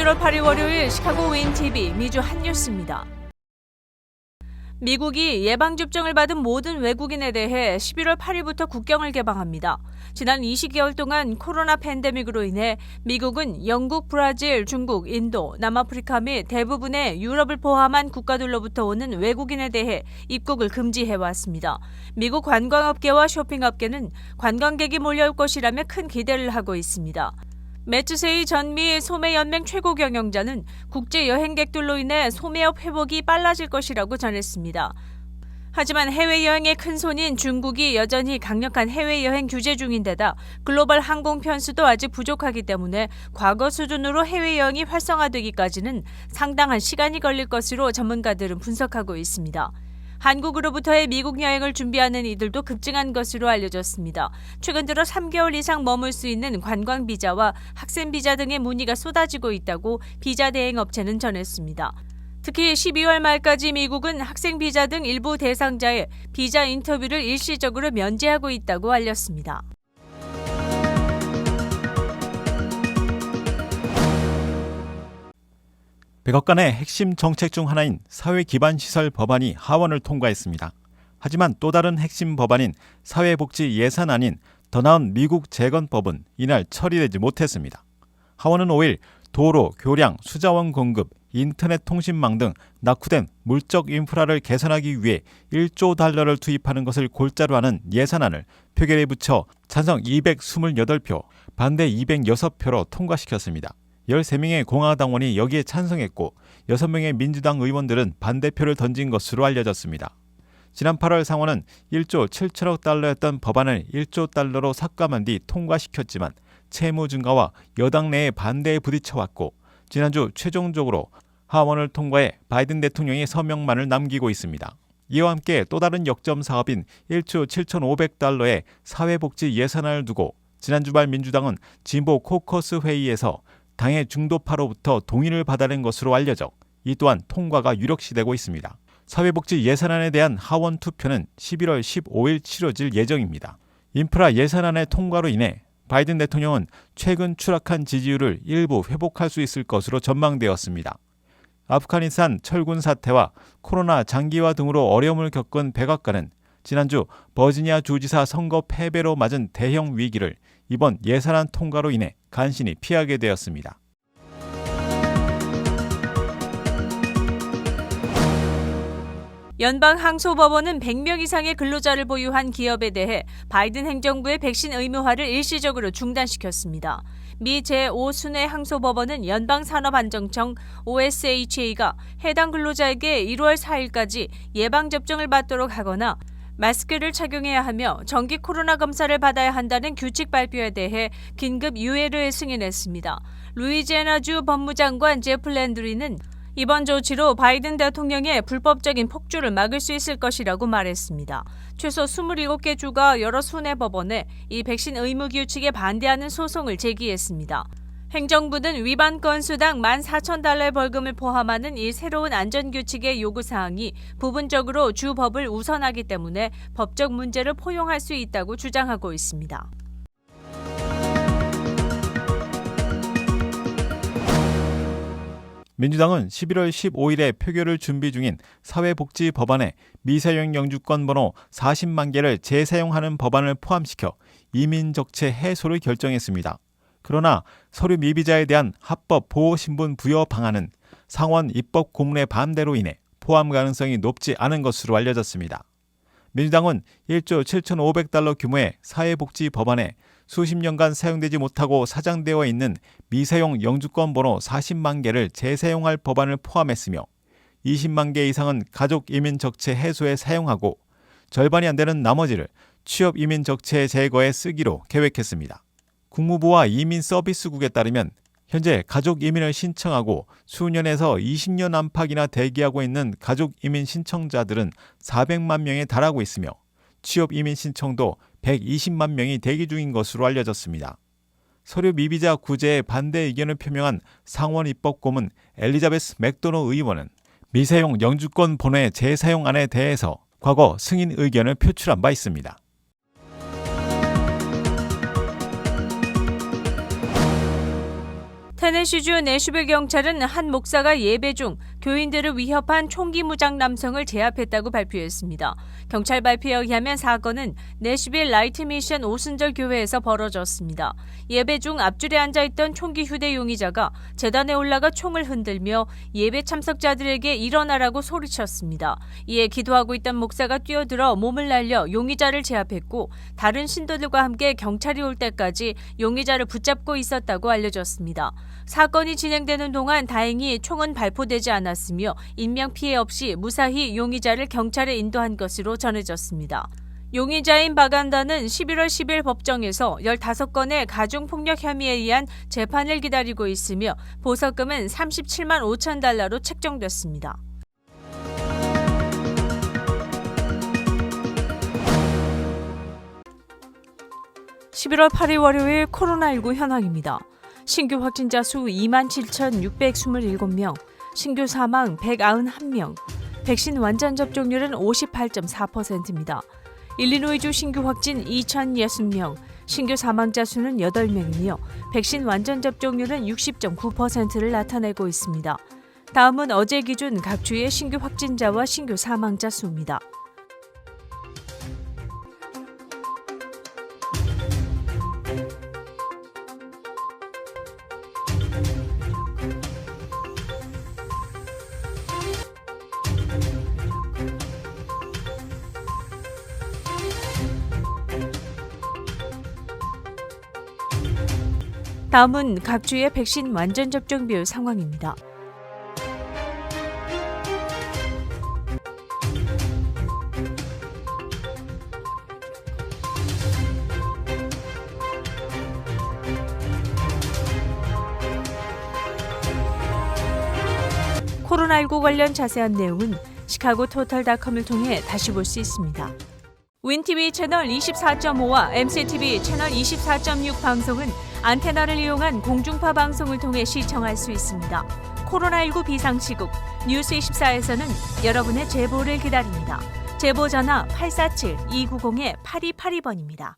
11월 8일 월요일 시카고 윈TV 미주 핫뉴스입니다. 미국이 예방접종을 받은 모든 외국인에 대해 11월 8일부터 국경을 개방합니다. 지난 20개월 동안 코로나 팬데믹으로 인해 미국은 영국, 브라질, 중국, 인도, 남아프리카 및 대부분의 유럽을 포함한 국가들로부터 오는 외국인에 대해 입국을 금지해왔습니다. 미국 관광업계와 쇼핑업계는 관광객이 몰려올 것이라며 큰 기대를 하고 있습니다. 매츠세이 전미 소매연맹 최고 경영자는 국제 여행객들로 인해 소매업 회복이 빨라질 것이라고 전했습니다. 하지만 해외여행의 큰손인 중국이 여전히 강력한 해외여행 규제 중인데다 글로벌 항공 편수도 아직 부족하기 때문에 과거 수준으로 해외여행이 활성화되기까지는 상당한 시간이 걸릴 것으로 전문가들은 분석하고 있습니다. 한국으로부터의 미국 여행을 준비하는 이들도 급증한 것으로 알려졌습니다. 최근 들어 3개월 이상 머물 수 있는 관광 비자와 학생 비자 등의 문의가 쏟아지고 있다고 비자 대행 업체는 전했습니다. 특히 12월 말까지 미국은 학생 비자 등 일부 대상자의 비자 인터뷰를 일시적으로 면제하고 있다고 알렸습니다. 백악관의 핵심 정책 중 하나인 사회기반시설 법안이 하원을 통과했습니다. 하지만 또 다른 핵심 법안인 사회복지 예산안인 더 나은 미국 재건법은 이날 처리되지 못했습니다. 하원은 5일 도로, 교량, 수자원 공급, 인터넷 통신망 등 낙후된 물적 인프라를 개선하기 위해 1조 달러를 투입하는 것을 골자로 하는 예산안을 표결에 붙여 찬성 228표, 반대 206표로 통과시켰습니다. 13명의 공화당원이 여기에 찬성했고 6명의 민주당 의원들은 반대표를 던진 것으로 알려졌습니다. 지난 8월 상원은 1조 7천억 달러였던 법안을 1조 달러로 삭감한 뒤 통과시켰지만 채무 증가와 여당 내의 반대에 부딪혀왔고 지난주 최종적으로 하원을 통과해 바이든 대통령이 서명만을 남기고 있습니다. 이와 함께 또 다른 역점 사업인 1조 7,500달러의 사회복지 예산안을 두고 지난 주말 민주당은 진보 코커스 회의에서 당의 중도파로부터 동의를 받아낸 것으로 알려져 이 또한 통과가 유력시되고 있습니다. 사회복지 예산안에 대한 하원 투표는 11월 15일 치러질 예정입니다. 인프라 예산안의 통과로 인해 바이든 대통령은 최근 추락한 지지율을 일부 회복할 수 있을 것으로 전망되었습니다. 아프가니스탄 철군 사태와 코로나 장기화 등으로 어려움을 겪은 백악관은 지난주 버지니아 주지사 선거 패배로 맞은 대형 위기를 이번 예산안 통과로 인해 간신히 피하게 되었습니다. 연방항소법원은 100명 이상의 근로자를 보유한 기업에 대해 바이든 행정부의 백신 의무화를 일시적으로 중단시켰습니다. 미 제5순회 항소법원은 연방산업안정청 OSHA가 해당 근로자에게 1월 4일까지 예방접종을 받도록 하거나 마스크를 착용해야 하며 정기 코로나 검사를 받아야 한다는 규칙 발표에 대해 긴급 유예를 승인했습니다. 루이지애나주 법무장관 제프 랜드리는 이번 조치로 바이든 대통령의 불법적인 폭주를 막을 수 있을 것이라고 말했습니다. 최소 27개 주가 여러 순회 법원에 이 백신 의무 규칙에 반대하는 소송을 제기했습니다. 행정부는 위반 건수당 14,000달러의 벌금을 포함하는 이 새로운 안전규칙의 요구사항이 부분적으로 주 법을 우선하기 때문에 법적 문제를 포용할 수 있다고 주장하고 있습니다. 민주당은 11월 15일에 표결을 준비 중인 사회복지 법안에 미사용 영주권 번호 40만 개를 재사용하는 법안을 포함시켜 이민적체 해소를 결정했습니다. 그러나 서류 미비자에 대한 합법 보호신분 부여 방안은 상원 입법 고문의 반대로 인해 포함 가능성이 높지 않은 것으로 알려졌습니다. 민주당은 1조 7,500달러 규모의 사회복지 법안에 수십 년간 사용되지 못하고 사장되어 있는 미사용 영주권 번호 40만 개를 재사용할 법안을 포함했으며 20만 개 이상은 가족 이민 적체 해소에 사용하고 절반이 안 되는 나머지를 취업 이민 적체 제거에 쓰기로 계획했습니다. 국무부와 이민서비스국에 따르면 현재 가족 이민을 신청하고 수년에서 20년 안팎이나 대기하고 있는 가족 이민 신청자들은 400만 명에 달하고 있으며 취업 이민 신청도 120만 명이 대기 중인 것으로 알려졌습니다. 서류 미비자 구제에 반대 의견을 표명한 상원 입법고문 엘리자베스 맥도너 의원은 미사용 영주권 번호의 재사용안에 대해서 과거 승인 의견을 표출한 바 있습니다. 테네시주 내슈빌 경찰은 한 목사가 예배 중 교인들을 위협한 총기 무장 남성을 제압했다고 발표했습니다. 경찰 발표에 의하면 사건은 내슈빌 라이트 미션 오순절 교회에서 벌어졌습니다. 예배 중 앞줄에 앉아있던 총기 휴대 용의자가 제단에 올라가 총을 흔들며 예배 참석자들에게 일어나라고 소리쳤습니다. 이에 기도하고 있던 목사가 뛰어들어 몸을 날려 용의자를 제압했고 다른 신도들과 함께 경찰이 올 때까지 용의자를 붙잡고 있었다고 알려졌습니다. 사건이 진행되는 동안 다행히 총은 발포되지 않았으며 인명피해 없이 무사히 용의자를 경찰에 인도한 것으로 전해졌습니다. 용의자인 바간다는 11월 10일 법정에서 15건의 가중폭력 혐의에 의한 재판을 기다리고 있으며 보석금은 37만 5천 달러로 책정됐습니다. (11월 8일) 월요일 코로나19 현황입니다. 신규 확진자 수 27,627명, 신규 사망 191명, 백신 완전 접종률은 58.4%입니다. 일리노이주 신규 확진 2,060명, 신규 사망자 수는 8명이며 백신 완전 접종률은 60.9%를 나타내고 있습니다. 다음은 어제 기준 각 주의 신규 확진자와 신규 사망자 수입니다. 다음은 각 주의 백신 완전 접종 비율 상황입니다. 코로나19 관련 자세한 내용은 시카고토탈닷컴을 통해 다시 볼 수 있습니다. 윈TV 채널 24.5와 MCTV 채널 24.6 방송은 안테나를 이용한 공중파 방송을 통해 시청할 수 있습니다. 코로나19 비상시국 뉴스24에서는 여러분의 제보를 기다립니다. 제보 전화 847-290-8282번입니다.